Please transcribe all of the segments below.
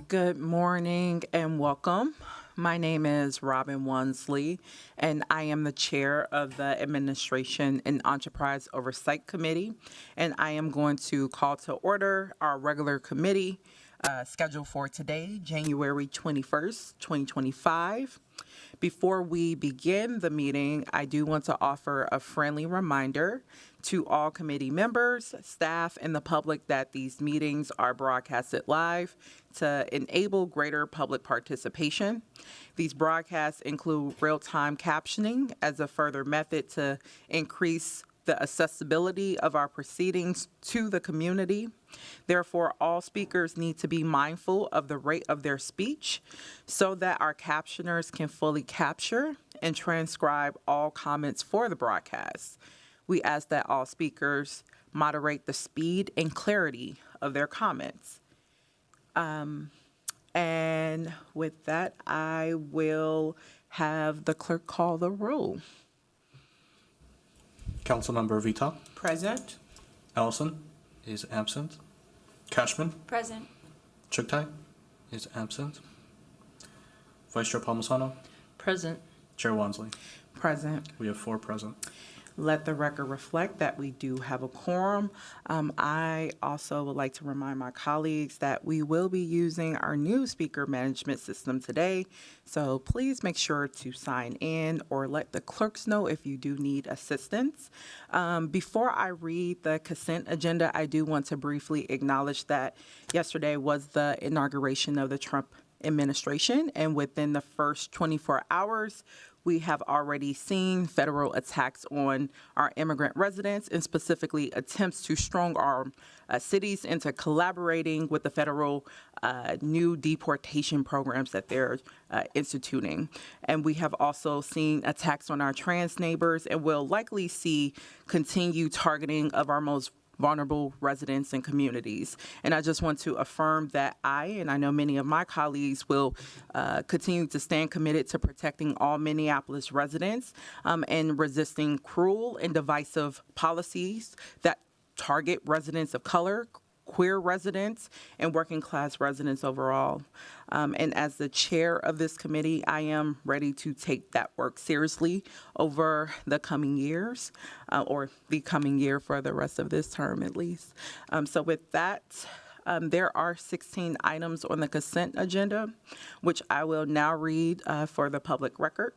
Good morning and welcome. My name is Robin Wansley, and I am the chair of the Administration and Enterprise Oversight Committee. And I am going to call to order our regular committee scheduled for today, January 21st, 2025. Before we begin the meeting, I do want to offer a friendly reminder to all committee members, staff, and the public that these meetings are broadcasted live to enable greater public participation. These broadcasts include real-time captioning as a further method to increase the accessibility of our proceedings to the community. Therefore, all speakers need to be mindful of the rate of their speech so that our captioners can fully capture and transcribe all comments for the broadcast. We ask that all speakers moderate the speed and clarity of their comments. And with that, I will have the clerk call the roll. Councilmember Vita. Present. Ellison is absent. Cashman. Present. Chuktai is absent. Vice Chair Palmisano. Present. Chair Wansley. Present. We have 4 present. Let the record reflect that we do have a quorum. I also would like to remind my colleagues that we will be using our new speaker management system today. So please make sure to sign in or let the clerks know if you do need assistance. Before I read the consent agenda, I do want to briefly acknowledge that yesterday was the inauguration of the Trump administration, and within the first 24 hours, we have already seen federal attacks on our immigrant residents and specifically attempts to strong-arm cities into collaborating with the federal new deportation programs that they're instituting. And we have also seen attacks on our trans neighbors and will likely see continued targeting of our most vulnerable residents and communities. And I just want to affirm that and I know many of my colleagues will continue to stand committed to protecting all Minneapolis residents and resisting cruel and divisive policies that target residents of color, queer residents, and working class residents overall. And as the chair of this committee, I am ready to take that work seriously over the coming years, or the coming year for the rest of this term at least. So with that, there are 16 items on the consent agenda, which I will now read for the public record.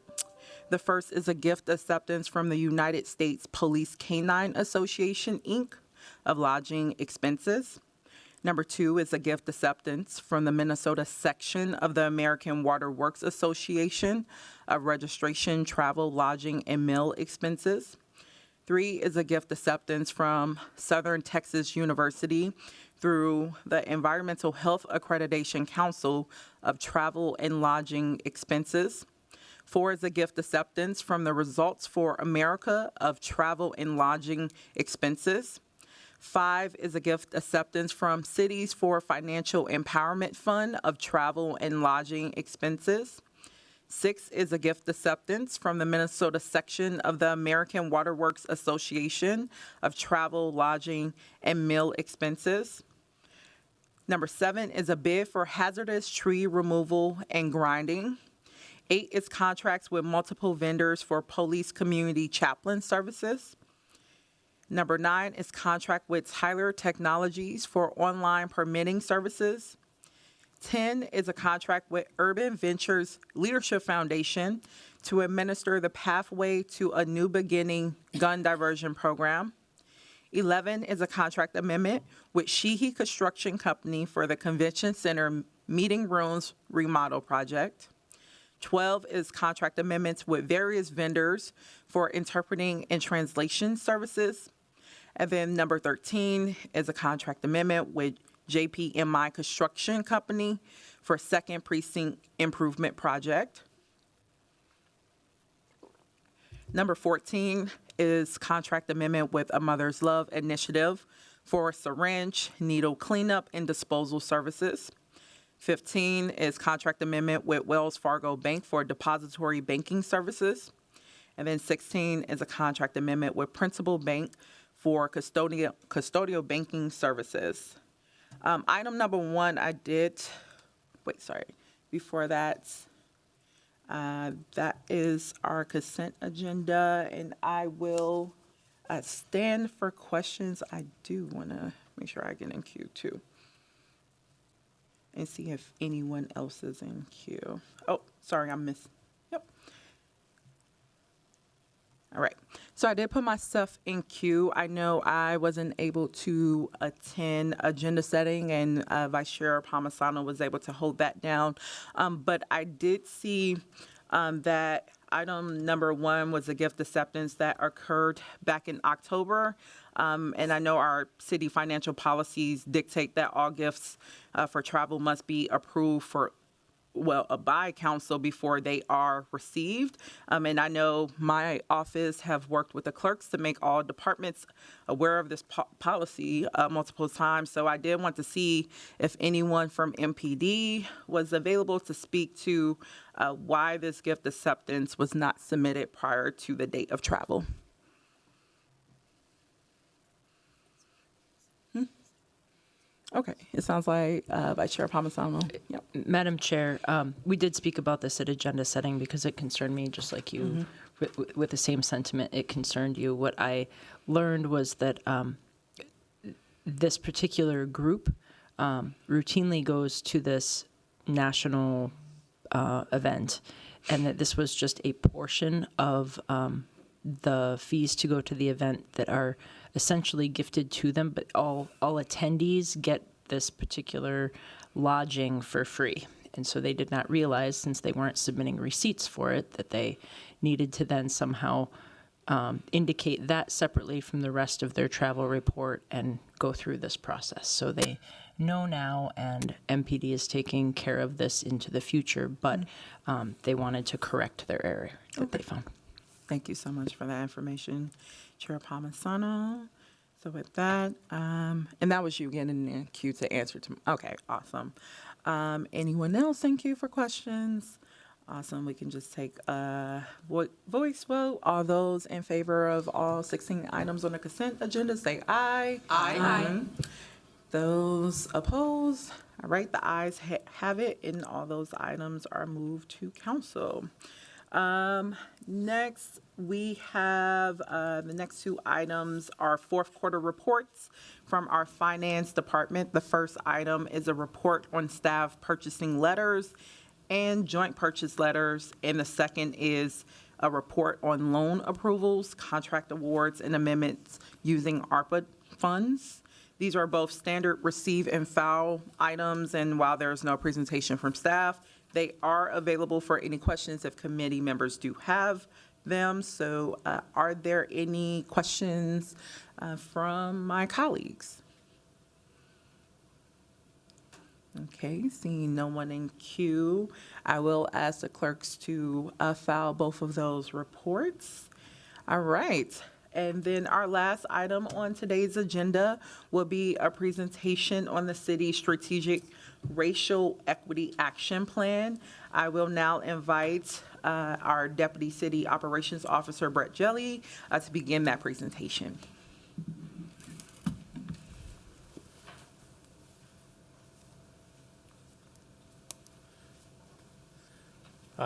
The first is a gift acceptance from the United States Police Canine Association, Inc., of lodging expenses. Number 2 is a gift acceptance from the Minnesota section of the American Water Works Association of registration, travel, lodging, and meal expenses. 3 is a gift acceptance from Southern Texas University through the Environmental Health Accreditation Council of travel and lodging expenses. 4 is a gift acceptance from the Results for America of travel and lodging expenses. 5 is a gift acceptance from Cities for Financial Empowerment Fund of travel and lodging expenses. 6 is a gift acceptance from the Minnesota section of the American Water Works Association of travel, lodging, and meal expenses. Number 7 is a bid for hazardous tree removal and grinding. 8 is contracts with multiple vendors for police community chaplain services. Number 9 is contract with Tyler Technologies for online permitting services. 10 is a contract with Urban Ventures Leadership Foundation to administer the Pathway to a New Beginning gun diversion program. 11 is a contract amendment with Sheehy Construction Company for the Convention Center Meeting Rooms Remodel Project. 12 is contract amendments with various vendors for interpreting and translation services. And then number 13 is a contract amendment with JPMI Construction Company for Second Precinct Improvement Project. Number 14 is contract amendment with A Mother's Love Initiative for syringe, needle cleanup, and disposal services. 15 is contract amendment with Wells Fargo Bank for depository banking services. And then 16 is a contract amendment with Principal Bank for custodial banking services. Item number 1, I did wait, sorry. Before that, that is our consent agenda, and I will stand for questions. I do want to make sure I get in queue too and see if anyone else is in queue. Oh, sorry, I missed. Yep. All right. So I did put myself in queue. I know I wasn't able to attend agenda setting, and Vice Chair Palmisano was able to hold that down. But I did see that item number one was a gift acceptance that occurred back in October. And I know our city financial policies dictate that all gifts for travel must be approved by council before they are received. And I know my office have worked with the clerks to make all departments aware of this policy multiple times. So I did want to see if anyone from MPD was available to speak to why this gift acceptance was not submitted prior to the date of travel. Okay, it sounds like Vice Chair Palmisano. Yep. Madam Chair, we did speak about this at agenda setting because it concerned me, just like you, with the same sentiment. It concerned you. What I learned was that this particular group routinely goes to this national event, and that this was just a portion of the fees to go to the event that are essentially gifted to them, but all attendees get this particular lodging for free. And so they did not realize, since they weren't submitting receipts for it, that they needed to then somehow indicate that separately from the rest of their travel report and go through this process. So they know now, and MPD is taking care of this into the future, but they wanted to correct their error that they found. Thank you so much for that information, Chair Palmisano. So with that, and that was you getting in queue to answer to, okay, awesome. Anyone else in queue for questions? Awesome, we can just take a voice vote. All those in favor of all 16 items on the consent agenda, say aye. Aye. Those opposed? All right, the ayes have it, and all those items are moved to council. Next, we have the next two items are fourth quarter reports from our finance department. The first item is a report on staff purchasing letters and joint purchase letters, and the second is a report on loan approvals, contract awards, and amendments using ARPA funds. These are both standard receive and file items, and while there is no presentation from staff, they are available for any questions if committee members do have them. So are there any questions from my colleagues? Okay, seeing no one in queue, I will ask the clerks to file both of those reports. All right. And then our last item on today's agenda will be a presentation on the city's strategic racial equity action plan. I will now invite our Deputy City Operations Officer, Brett Jelly, to begin that presentation.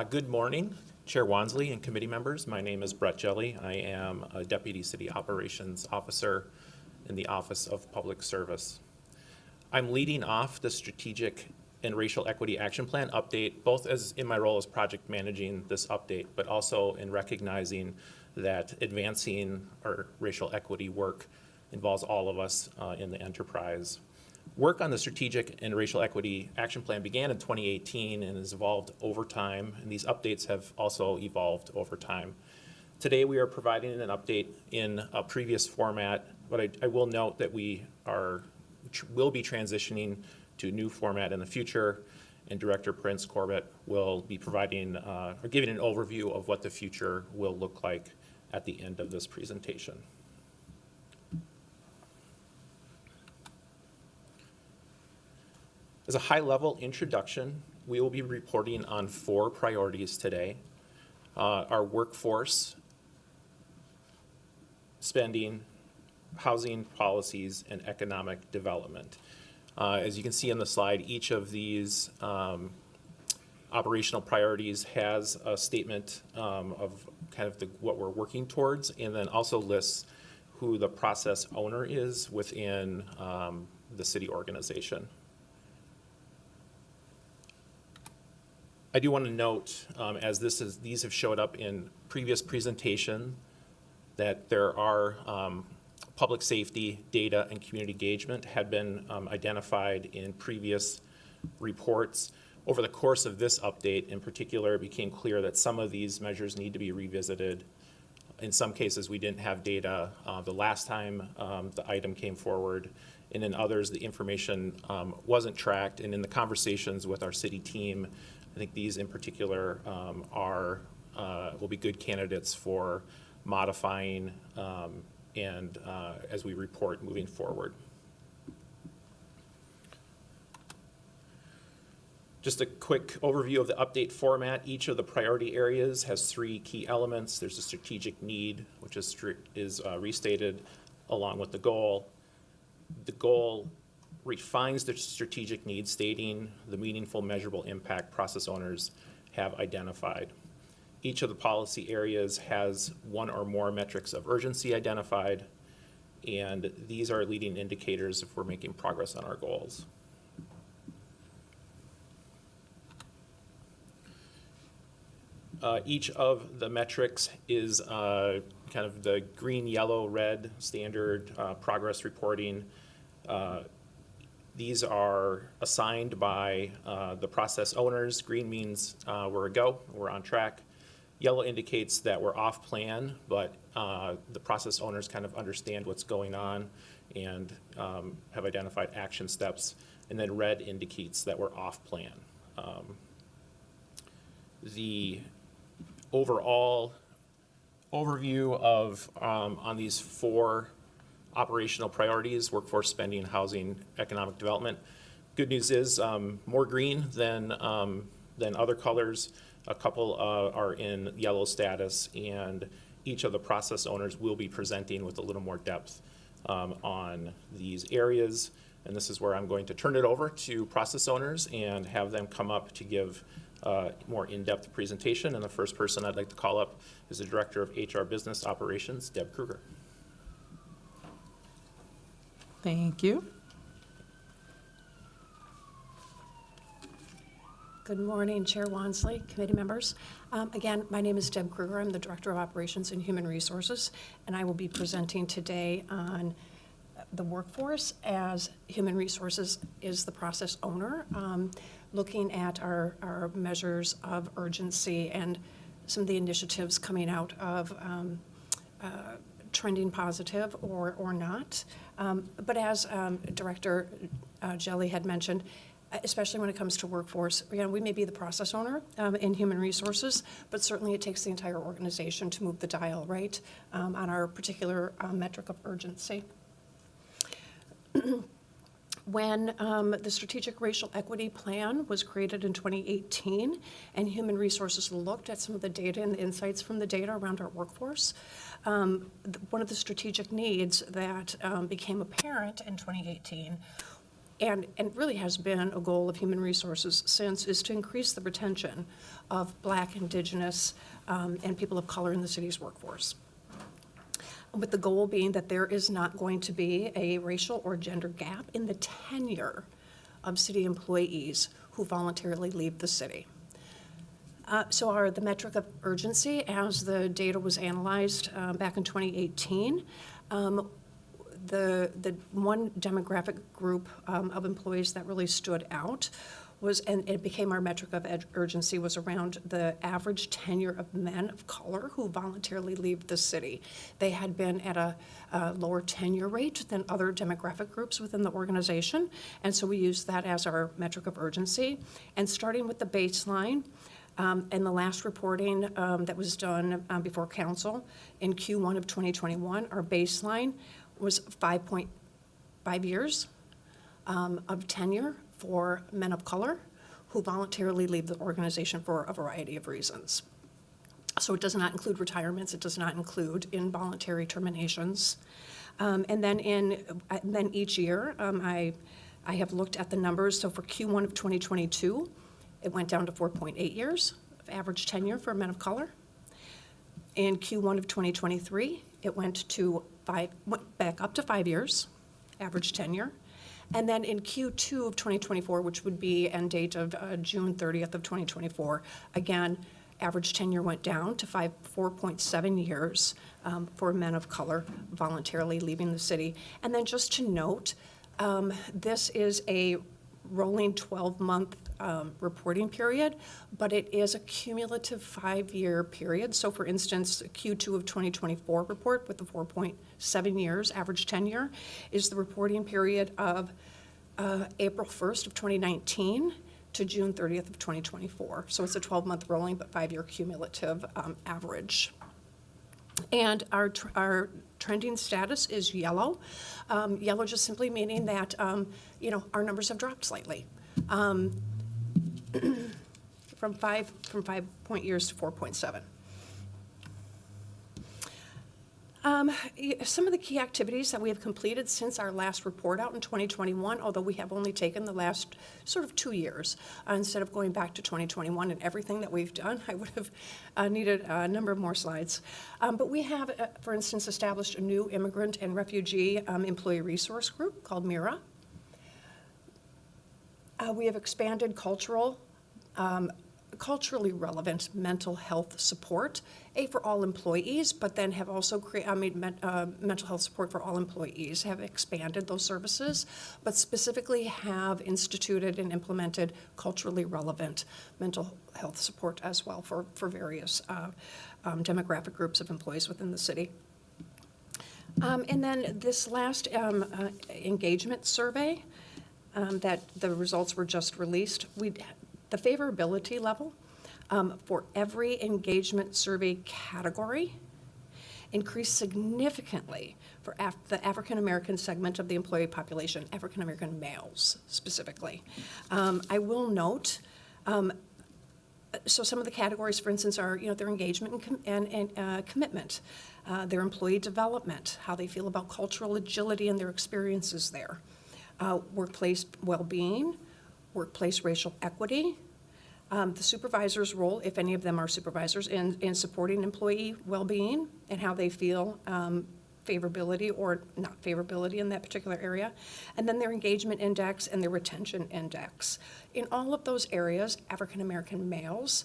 Good morning, Chair Wansley and committee members. My name is Brett Jelly. I am a Deputy City Operations Officer in the Office of Public Service. I'm leading off the Strategic and Racial Equity Action Plan update, both as in my role as project managing this update, but also in recognizing that advancing our racial equity work involves all of us in the enterprise. Work on the Strategic and Racial Equity Action Plan began in 2018 and has evolved over time, and these updates have also evolved over time. Today we are providing an update in a previous format, but I will note that we will be transitioning to a new format in the future, and Director Prince Corbett will be providing or giving an overview of what the future will look like at the end of this presentation. As a high-level introduction, we will be reporting on 4 priorities today. Our workforce, spending, housing policies, and economic development. As you can see on the slide, each of these operational priorities has a statement of kind of what we're working towards, and then also lists who the process owner is within the city organization. I do want to note, as these have showed up in previous presentation, that there are public safety, data, and community engagement had been identified in previous reports. Over the course of this update, in particular, it became clear that some of these measures need to be revisited. In some cases, we didn't have data the last time the item came forward, and in others, the information wasn't tracked. And in the conversations with our city team, I think these in particular will be good candidates for modifying and as we report moving forward. Just a quick overview of the update format. Each of the priority areas has 3 key elements. There's a strategic need, which is restated along with the goal. The goal refines the strategic need, stating the meaningful, measurable impact process owners have identified. Each of the policy areas has 1 or more metrics of urgency identified, and these are leading indicators if we're making progress on our goals. Each of the metrics is kind of the green, yellow, red standard progress reporting. These are assigned by the process owners. Green means we're a go, we're on track. Yellow indicates that we're off plan, but the process owners kind of understand what's going on and have identified action steps. And then red indicates that we're off plan. The overall overview of on these 4 operational priorities: workforce, spending, housing, economic development. Good news is more green than other colors. A couple are in yellow status, and each of the process owners will be presenting with a little more depth on these areas. And this is where I'm going to turn it over to process owners and have them come up to give more in-depth presentation. And the first person I'd like to call up is the Director of HR Business Operations, Deb Kruger. Thank you. Good morning, Chair Wansley, committee members. Again, my name is Deb Kruger. I'm the Director of Operations and Human Resources, and I will be presenting today on the workforce as Human Resources is the process owner, looking at our measures of urgency and some of the initiatives coming out of trending positive or not. But as Director Jelly had mentioned, especially when it comes to workforce, we may be the process owner in human resources, but certainly it takes the entire organization to move the dial, right, on our particular metric of urgency. When the Strategic Racial Equity Plan was created in 2018, and Human Resources looked at some of the data and the insights from the data around our workforce, one of the strategic needs that became apparent in 2018 and really has been a goal of Human Resources since, is to increase the retention of Black, Indigenous, and people of color in the city's workforce, with the goal being that there is not going to be a racial or gender gap in the tenure of city employees who voluntarily leave the city. So the metric of urgency, as the data was analyzed back in 2018, the one demographic group of employees that really stood out was, and it became our metric of urgency, was around the average tenure of men of color who voluntarily leave the city. They had been at a lower tenure rate than other demographic groups within the organization, and so we used that as our metric of urgency. And starting with the baseline, and the last reporting that was done before council in Q1 of 2021, our baseline was 5.5 years of tenure for men of color who voluntarily leave the organization for a variety of reasons. So it does not include retirements, it does not include involuntary terminations. And then each year, I I have looked at the numbers, so for Q1 of 2022, it went down to 4.8 years of average tenure for men of color. In Q1 of 2023, it went back up to 5 years, average tenure. And then in Q2 of 2024, which would be end date of June 30th of 2024, again, average tenure went down to 4.7 years for men of color voluntarily leaving the city. And then just to note, this is a rolling 12-month reporting period, but it is a cumulative 5-year period. So for instance, Q2 of 2024 report with the 4.7 years average tenure is the reporting period of April 1st of 2019 to June 30th of 2024. So it's a 12-month rolling but 5-year cumulative average. And our trending status is yellow. Yellow just simply meaning that our numbers have dropped slightly from 5 point years to 4.7. Some of the key activities that we have completed since our last report out in 2021, although we have only taken the last sort of 2 years, instead of going back to 2021 and everything that we've done, I would have needed a number of more slides. But we have, for instance, established a new immigrant and refugee employee resource group called MIRA. We have expanded culturally relevant mental health support, for all employees, but then have also mental health support for all employees, have expanded those services, but specifically have instituted and implemented culturally relevant mental health support as well for various demographic groups of employees within the city. And then this last engagement survey that the results were just released, the favorability level for every engagement survey category increased significantly for the African American segment of the employee population, African American males specifically. I will note, so some of the categories, for instance, are their engagement and commitment, their employee development, how they feel about cultural agility and their experiences there, workplace well-being, workplace racial equity, the supervisor's role, if any of them are supervisors, in supporting employee well-being and how they feel favorability or not favorability in that particular area, and then their engagement index and their retention index. In all of those areas, African American males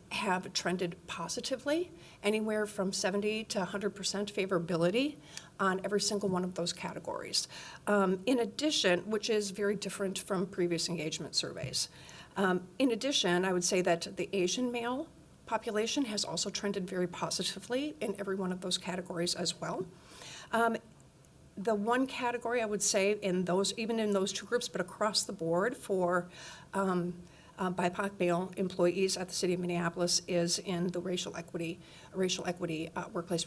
have trended positively, anywhere from 70 to 100% favorability on every single one of those categories. In addition, which is very different from previous engagement surveys. In addition, I would say that the Asian male population has also trended very positively in every one of those categories as well. The one category I would say even in those two groups, but across the board for BIPOC male employees at the City of Minneapolis is in the workplace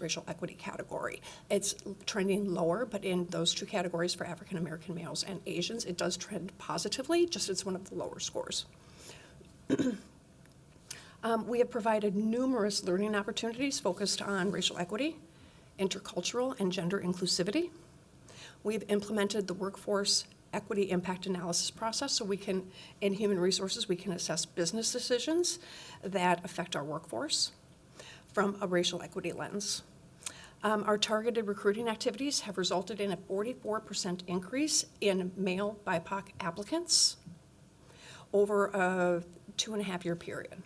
racial equity category. It's trending lower, but in those two categories for African American males and Asians, it does trend positively, just it's one of the lower scores. We have provided numerous learning opportunities focused on racial equity, intercultural, and gender inclusivity. We've implemented the workforce equity impact analysis process so in human resources, we can assess business decisions that affect our workforce from a racial equity lens. Our targeted recruiting activities have resulted in a 44% increase in male BIPOC applicants over a 2.5-year period.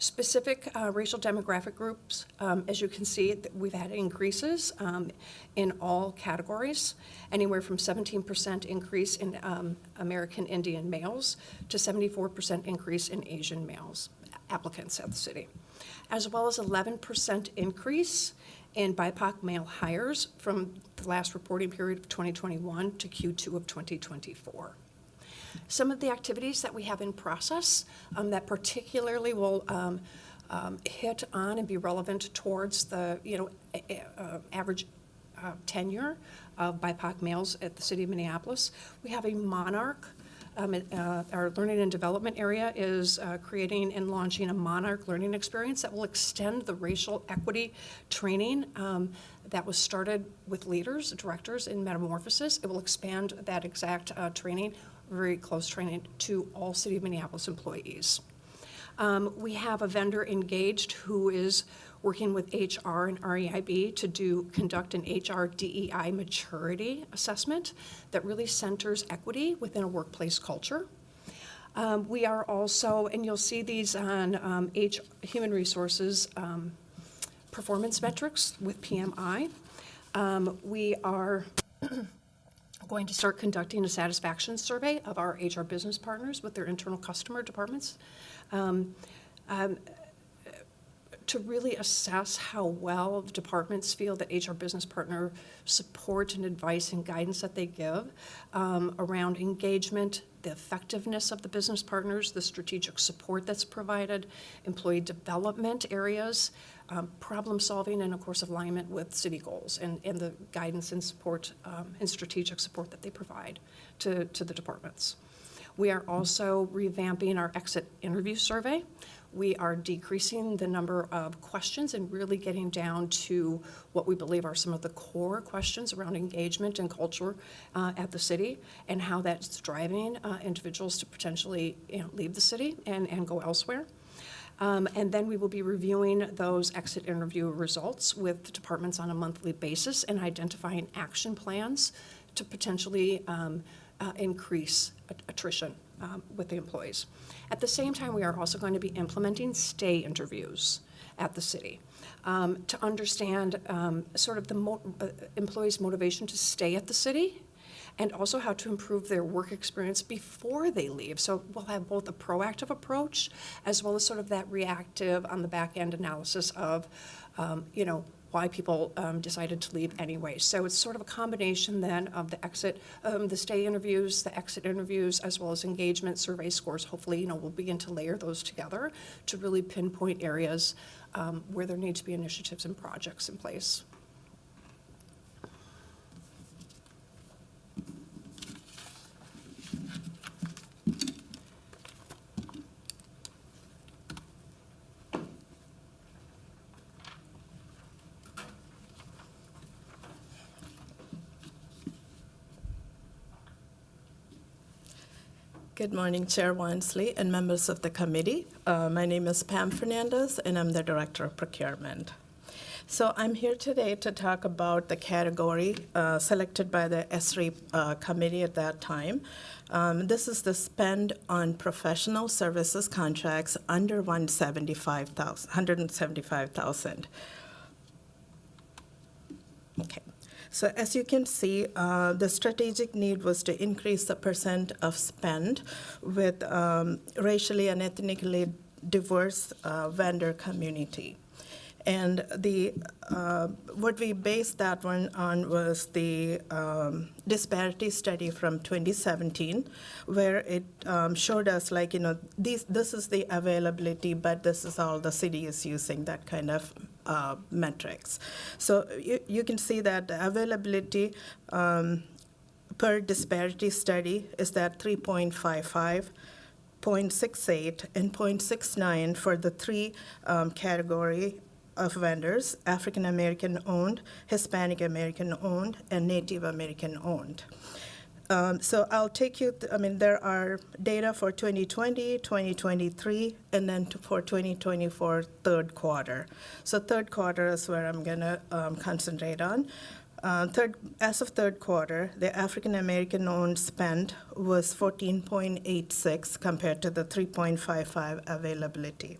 Specific racial demographic groups, as you can see, we've had increases in all categories, anywhere from 17% increase in American Indian males to 74% increase in Asian males, applicants at the city, as well as 11% increase in BIPOC male hires from the last reporting period of 2021 to Q2 of 2024. Some of the activities that we have in process that particularly will hit on and be relevant towards the average tenure of BIPOC males at the City of Minneapolis. We have a Monarch Our learning and development area is creating and launching a Monarch learning experience that will extend the racial equity training that was started with leaders, directors in Metamorphosis. It will expand that exact training, very close training, to all City of Minneapolis employees. We have a vendor engaged who is working with HR and REIB to conduct an HR DEI maturity assessment that really centers equity within a workplace culture. We are also, and you'll see these on Human Resources performance metrics with PMI. We are going to start conducting a satisfaction survey of our HR business partners with their internal customer departments to really assess how well the departments feel that HR business partner support and advice and guidance that they give around engagement, the effectiveness of the business partners, the strategic support that's provided, employee development areas, problem solving, and of course alignment with city goals and the guidance and support and strategic support that they provide to the departments. We are also revamping our exit interview survey. We are decreasing the number of questions and really getting down to what we believe are some of the core questions around engagement and culture at the city and how that's driving individuals to potentially leave the city and go elsewhere. And then we will be reviewing those exit interview results with the departments on a monthly basis and identifying action plans to potentially increase attrition with the employees. At the same time, we are also going to be implementing stay interviews at the city to understand sort of the employees' motivation to stay at the city and also how to improve their work experience before they leave. So we'll have both a proactive approach as well as sort of that reactive on the back end analysis of, why people decided to leave anyway. So it's sort of a combination then of the stay interviews, the exit interviews, as well as engagement survey scores. Hopefully, we'll begin to layer those together to really pinpoint areas where there need to be initiatives and projects in place. Good morning, Chair Wansley and members of the committee. My name is Pam Fernandez, and I'm the Director of Procurement. So I'm here today to talk about the category selected by the SRE committee at that time. This is the spend on professional services contracts under $175,000. Okay. So as you can see, the strategic need was to increase the percent of spend with racially and ethnically diverse vendor community. And what we based that one on was the disparity study from 2017, where it showed us this is the availability, but this is all the city is using, that kind of metrics. So you can see that the availability per disparity study is that 3.55, 0.68, and 0.69 for the three category of vendors: African American owned, Hispanic American owned, and Native American owned. So I'll take you, there are data for 2020, 2023, and then for 2024 third quarter. So third quarter is where I'm going to concentrate on. As of third quarter, the African American owned spend was 14.86 compared to the 3.55 availability.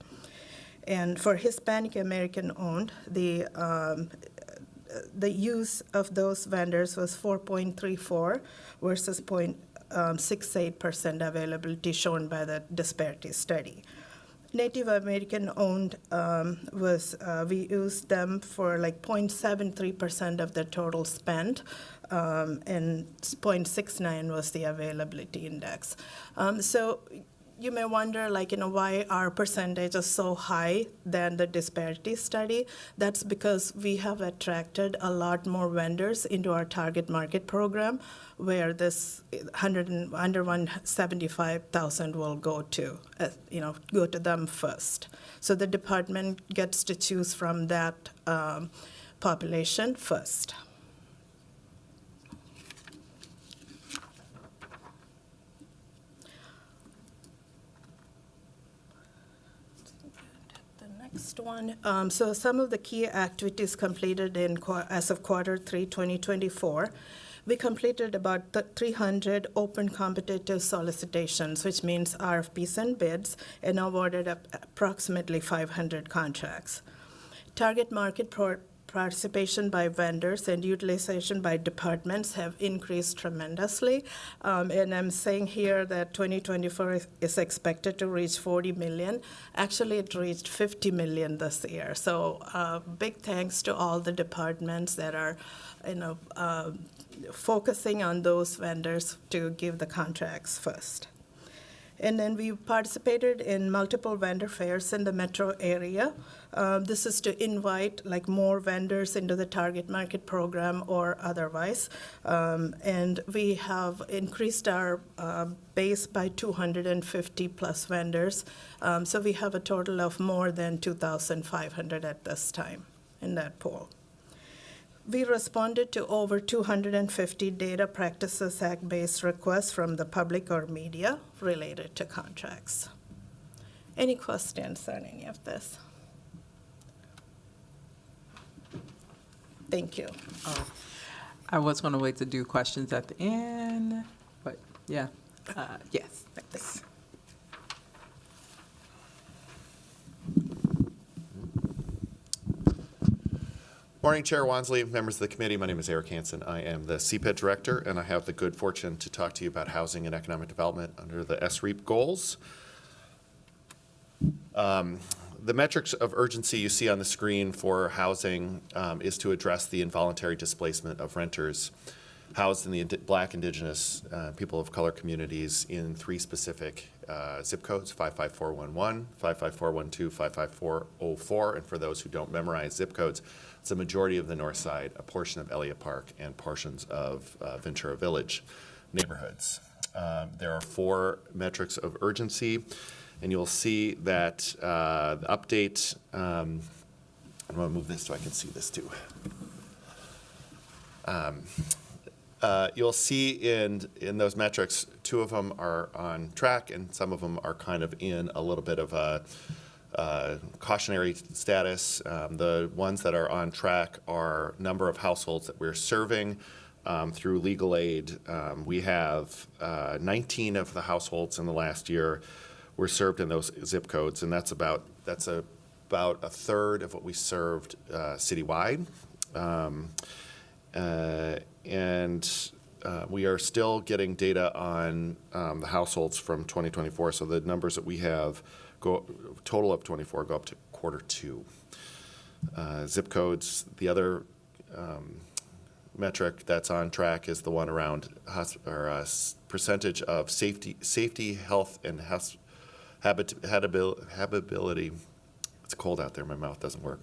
And for Hispanic American owned, the use of those vendors was 4.34 versus 0.68% availability shown by the disparity study. Native American owned we used them for 0.73% of the total spend, and 0.69 was the availability index. So you may wonder, like, why our percentage is so high than the disparity study. That's because we have attracted a lot more vendors into our target market program, where this under 175,000 will go to, go to them first. So the department gets to choose from that population first. Next one. So some of the key activities completed as of Q3 2024. We completed about 300 open competitive solicitations, which means RFPs and bids, and awarded approximately 500 contracts. Target market participation by vendors and utilization by departments have increased tremendously. And I'm saying here that 2024 is expected to reach 40 million. Actually, it reached 50 million this year. So big thanks to all the departments that are, focusing on those vendors to give the contracts first. And then we participated in multiple vendor fairs in the metro area. This is to invite more vendors into the target market program or otherwise. And we have increased our base by 250 plus vendors. So we have a total of more than 2,500 at this time in that pool. We responded to over 250 Data Practices Act-based requests from the public or media related to contracts. Any questions on any of this? Thank you. I was going to wait to do questions at the end, but yeah, yes, thanks. Morning, Chair Wansley, members of the committee. My name is Eric Hansen. I am the CPED Director, and I have the good fortune to talk to you about housing and economic development under the SREAP goals. The metrics of urgency you see on the screen for housing is to address the involuntary displacement of renters housed in the Black, Indigenous, people of color communities in 3 specific zip codes, 55411, 55412, 55404. And for those who don't memorize zip codes, it's a majority of the North Side, a portion of Elliott Park, and portions of Ventura Village neighborhoods. There are 4 metrics of urgency, and you'll see that the update, I'm going to move this so I can see this too. You'll see in those metrics, 2 of them are on track, and some of them are kind of in a little bit of a cautionary status. The ones that are on track are number of households that we're serving through legal aid. We have 19 of the households in the last year were served in those zip codes, and that's about a third of what we served citywide. And we are still getting data on the households from 2024. So the numbers that we have total of 24 go up to Q2. Zip codes, the other metric that's on track is the one around percentage of safety, health, and habitability. It's cold out there, my mouth doesn't work.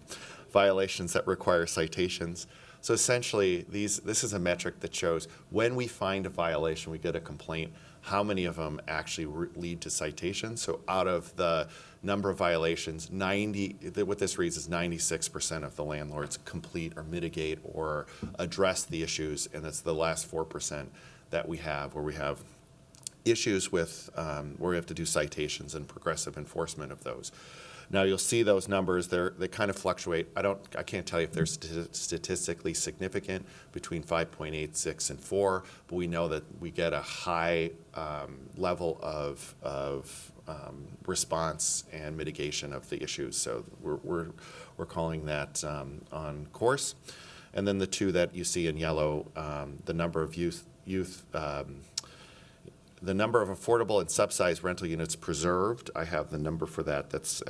Violations that require citations. So essentially, this is a metric that shows when we find a violation, we get a complaint, how many of them actually lead to citations. So out of the number of violations, what this reads is 96% of the landlords complete or mitigate or address the issues, and it's the last 4% that we have where we have issues with where we have to do citations and progressive enforcement of those. Now you'll see those numbers, they kind of fluctuate. I can't tell you if they're statistically significant between 5.86 and 4, but we know that we get a high level of response and mitigation of the issues. So we're calling that on course. And then the 2 that you see in yellow, the number of the number of affordable and subsidized rental units preserved, I have the number for that. That's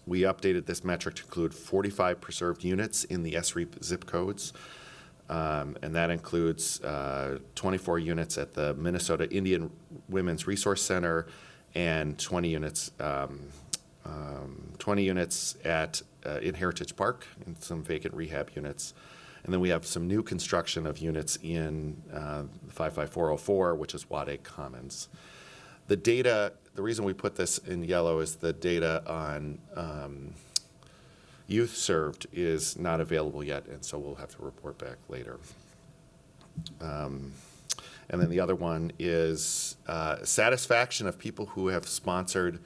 we updated this metric to include 45 preserved units in the SREAP zip codes, and that includes 24 units at the Minnesota Indian Women's Resource Center and 20 units at in Heritage Park, and some vacant rehab units. And then we have some new construction of units in 55404, which is Wade Commons. The data, the reason we put this in yellow is the data on youth served is not available yet, and so we'll have to report back later. And then the other one is satisfaction of people who are at sponsored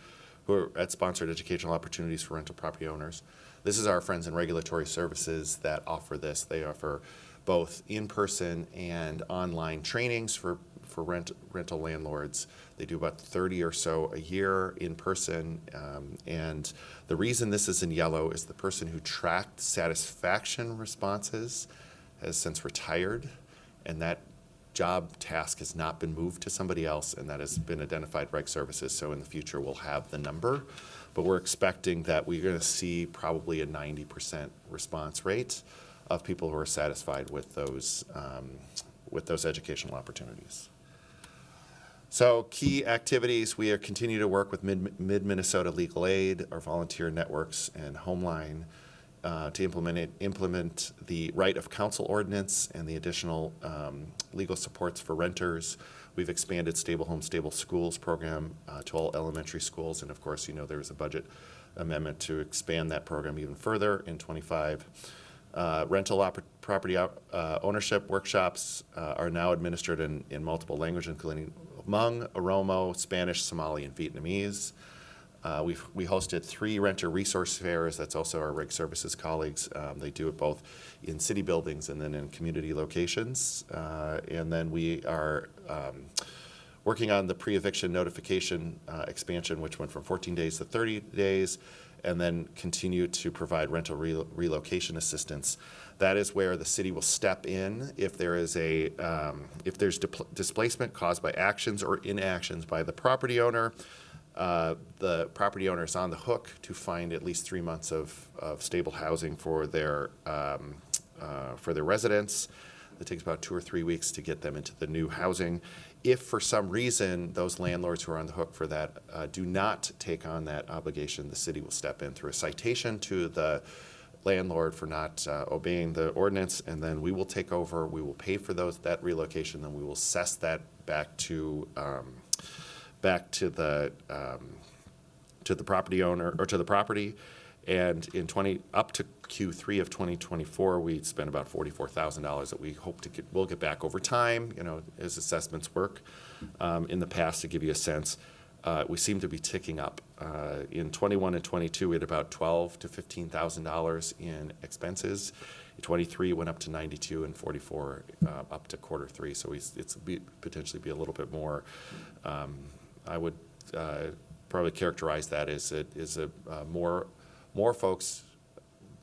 educational opportunities for rental property owners. This is our friends in regulatory services that offer this. They offer both in-person and online trainings for rental landlords. They do about 30 or so a year in person. And the reason this is in yellow is the person who tracked satisfaction responses has since retired, and that job task has not been moved to somebody else, and that has been identified reg services. So in the future, we'll have the number, but we're expecting that we're going to see probably a 90% response rate of people who are satisfied with those educational opportunities. So key activities, we continue to work with Mid-Minnesota Legal Aid, our volunteer networks, and Homeline to implement the right of counsel ordinance and the additional legal supports for renters. We've expanded Stable Home, Stable Schools program to all elementary schools, and of course, you know, there was a budget amendment to expand that program even further in '25. Rental property ownership workshops are now administered in multiple languages, including Hmong, Oromo, Spanish, Somali, and Vietnamese. We hosted 3 renter resource fairs. That's also our reg services colleagues. They do it both in city buildings and then in community locations. And then we are working on the pre-eviction notification expansion, which went from 14 days to 30 days, and then continue to provide rental relocation assistance. That is where the city will step in if there is if there's displacement caused by actions or inactions by the property owner. The property owner is on the hook to find at least 3 months of stable housing for their residents. It takes about 2 or 3 weeks to get them into the new housing. If for some reason those landlords who are on the hook for that do not take on that obligation, the city will step in through a citation to the landlord for not obeying the ordinance, and then we will take over. We will pay for that relocation, then we will assess that back to the property owner or to the property. And up to Q3 of 2024, we spent about $44,000 that we hope we'll get back over time, you know, as assessments work. In the past, to give you a sense, we seem to be ticking up. In 21 and 22, we had about $12,000 to $15,000 in expenses. In 23, went up to 92, and 44 up to Q3. So it's potentially be a little bit more. I would probably characterize that as more folks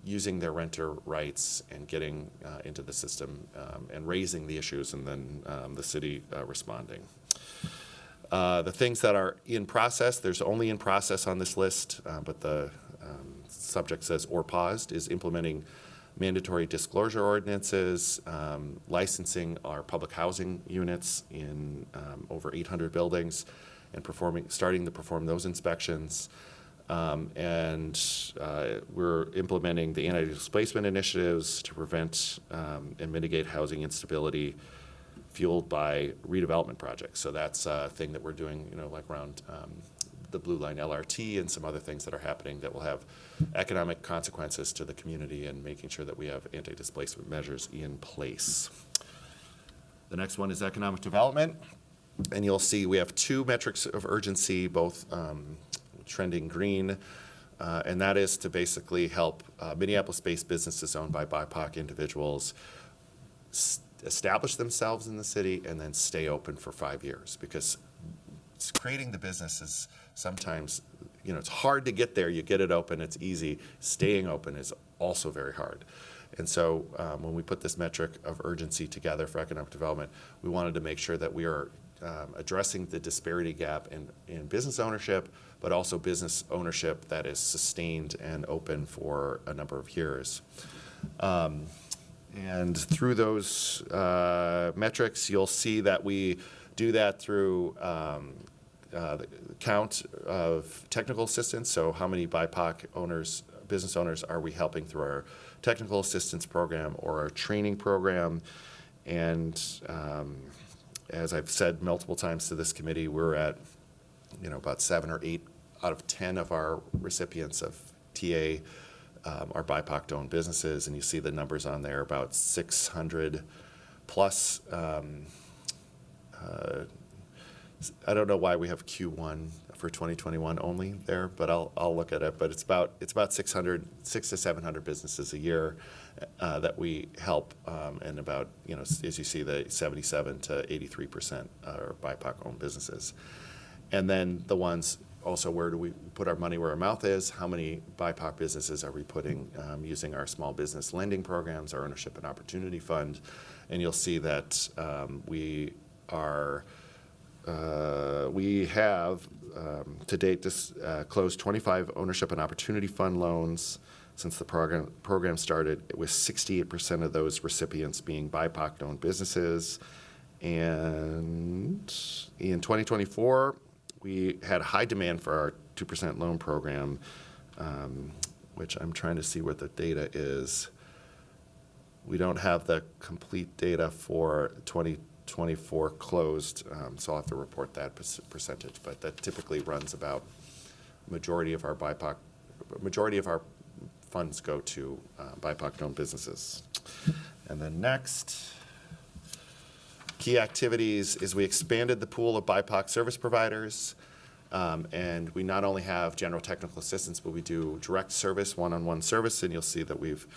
using their renter rights and getting into the system and raising the issues, and then the city responding. The things that are in process, there's only in process on this list, but the subject says or paused, is implementing mandatory disclosure ordinances, licensing our public housing units in over 800 buildings, and starting to perform those inspections. We're implementing the anti-displacement initiatives to prevent and mitigate housing instability fueled by redevelopment projects. So that's a thing that we're doing, you know, like around the Blue Line LRT and some other things that are happening that will have economic consequences to the community, and making sure that we have anti-displacement measures in place. The next one is economic development. And you'll see we have 2 metrics of urgency, both trending green, and that is to basically help Minneapolis-based businesses owned by BIPOC individuals establish themselves in the city and then stay open for 5 years. Because creating the business is sometimes, you know, it's hard to get there. You get it open, it's easy. Staying open is also very hard. And so when we put this metric of urgency together for economic development, we wanted to make sure that we are addressing the disparity gap in business ownership, but also business ownership that is sustained and open for a number of years. And through those metrics, you'll see that we do that through the count of technical assistants, so how many BIPOC owners, business owners are we helping through our technical assistance program or our training program. And as I've said multiple times to this committee, we're at about 7 or 8 out of 10 of our recipients of TA are BIPOC-owned businesses, and you see the numbers on there, about 600 plus. I don't know why we have Q1 for 2021 only there, but I'll look at it. But it's about 600 to 700 businesses a year that we help, and about as you see, the 77 to 83% are BIPOC-owned businesses. And then the ones also, where do we put our money where our mouth is? How many BIPOC businesses are we putting using our small business lending programs, our Ownership and Opportunity Fund? And you'll see that we have to date closed 25 Ownership and Opportunity Fund loans since the program started, with 68% of those recipients being BIPOC-owned businesses. And in 2024, we had high demand for our 2% loan program, which I'm trying to see what the data is. We don't have the complete data for 2024 closed, so I'll have to report that percentage. But that typically runs about majority of our funds go to BIPOC-owned businesses. And then next. Key activities is we expanded the pool of BIPOC service providers, and we not only have general technical assistance, but we do direct service, one-on-one service, and you'll see that we've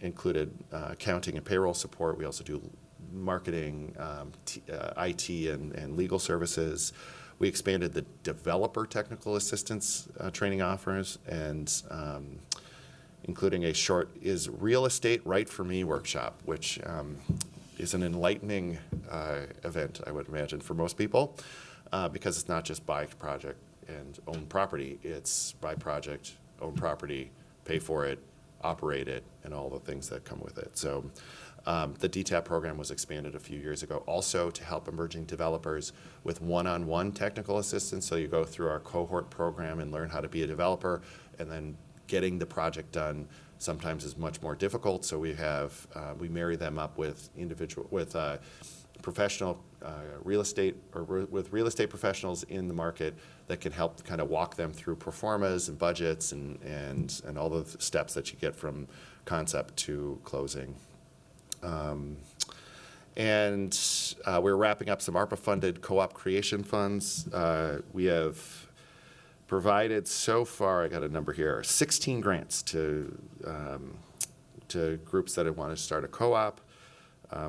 included accounting and payroll support. We also do marketing, IT, and legal services. We expanded the developer technical assistance training offers, and including a short "Is Real Estate Right for Me" workshop, which is an enlightening event, I would imagine, for most people, because it's not just buy project and own property. It's buy project, own property, pay for it, operate it, and all the things that come with it. So the DTAP program was expanded a few years ago also to help emerging developers with one-on-one technical assistance. So you go through our cohort program and learn how to be a developer, and then getting the project done sometimes is much more difficult. So we marry them up with professional real estate, or with real estate professionals in the market that can help kind of walk them through pro formas and budgets and all the steps that you get from concept to closing. We're wrapping up some ARPA-funded co-op creation funds. We have provided so far, I got a number here, 16 grants to groups that want to start a co-op.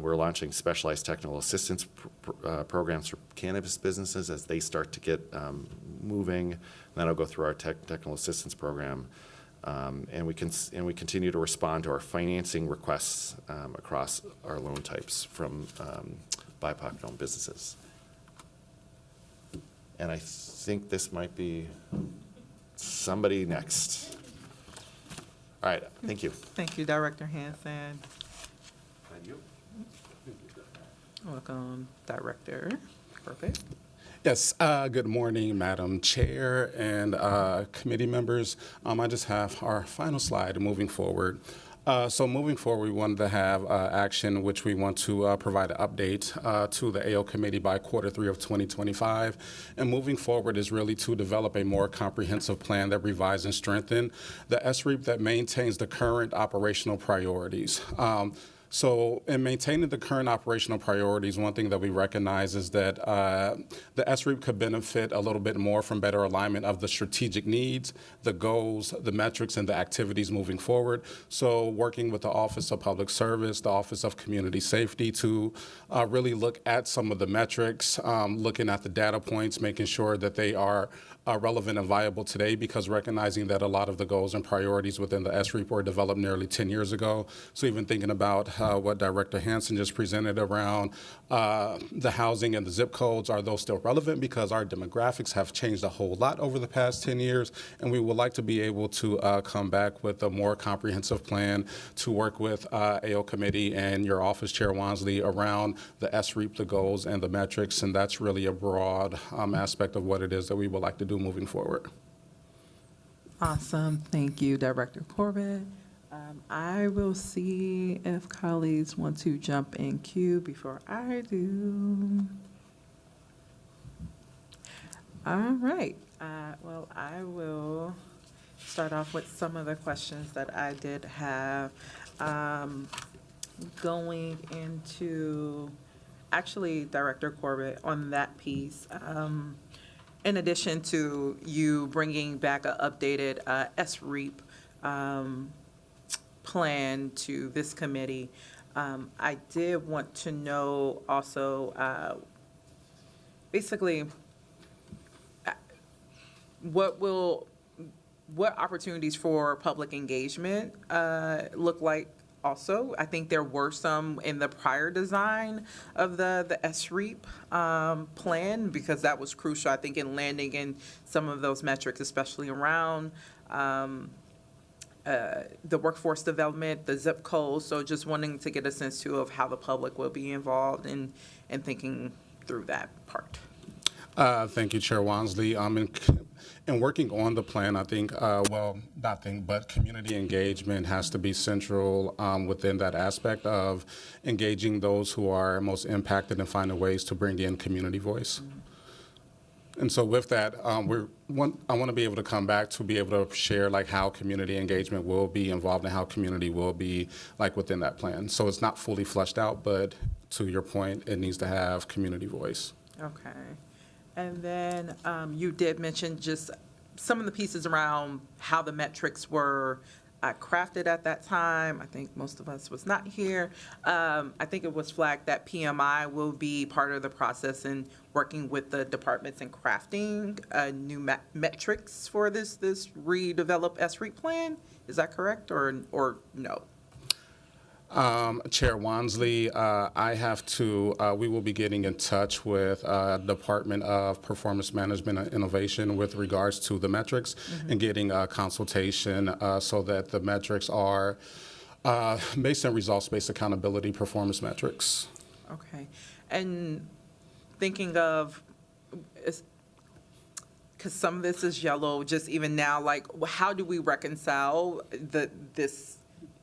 We're launching specialized technical assistance programs for cannabis businesses as they start to get moving. And then I'll go through our technical assistance program. And we continue to respond to our financing requests across our loan types from BIPOC-owned businesses. And I think this might be somebody next. All right, thank you. Thank you, Director Hansen. And you? Welcome, Director Corbett. Yes, good morning, Madam Chair and committee members. I just have our final slide moving forward. So moving forward, we wanted to have action which we want to provide an update to the AO committee by Q3 of 2025. And moving forward is really to develop a more comprehensive plan that revises and strengthens the SREAP that maintains the current operational priorities. So in maintaining the current operational priorities, one thing that we recognize is that the SREAP could benefit a little bit more from better alignment of the strategic needs, the goals, the metrics, and the activities moving forward. So working with the Office of Public Service, the Office of Community Safety to really look at some of the metrics, looking at the data points, making sure that they are relevant and viable today, because recognizing that a lot of the goals and priorities within the SREAP were developed nearly 10 years ago. So even thinking about what Director Hansen just presented around the housing and the zip codes. Are those still relevant? Because our demographics have changed a whole lot over the past 10 years, and we would like to be able to come back with a more comprehensive plan to work with AO Committee and your office, Chair Wansley, around the SREAP, the goals, and the metrics, and that's really a broad aspect of what it is that we would like to do moving forward. Awesome. Thank you, Director Corbett. I will see if colleagues want to jump in queue before I do. All right. Well, I will start off with some of the questions that I did have. Going into, actually, Director Corbett, on that piece, in addition to you bringing back an updated SREAP plan to this committee, I did want to know also, basically, what opportunities for public engagement look like also? I think there were some in the prior design of the SREAP plan, because that was crucial, I think, in landing in some of those metrics, especially around the workforce development, the zip code. So just wanting to get a sense too of how the public will be involved in thinking through that part. Thank you, Chair Wansley. In working on the plan, I think, but community engagement has to be central within that aspect of engaging those who are most impacted and finding ways to bring in community voice. And so with that, I want to be able to come back to be able to share like how community engagement will be involved and how community will be like within that plan. So it's not fully fleshed out, but to your point, it needs to have community voice. Okay. And then you did mention just some of the pieces around how the metrics were crafted at that time. I think most of us was not here. I think it was flagged that PMI will be part of the process in working with the departments in crafting new metrics for this redeveloped SREAP plan. Is that correct or no? Chair Wansley, we will be getting in touch with Department of Performance Management and Innovation with regards to the metrics and getting a consultation so that the metrics are based on results-based accountability performance metrics. Okay. And thinking of, because some of this is yellow, just even now, like how do we reconcile this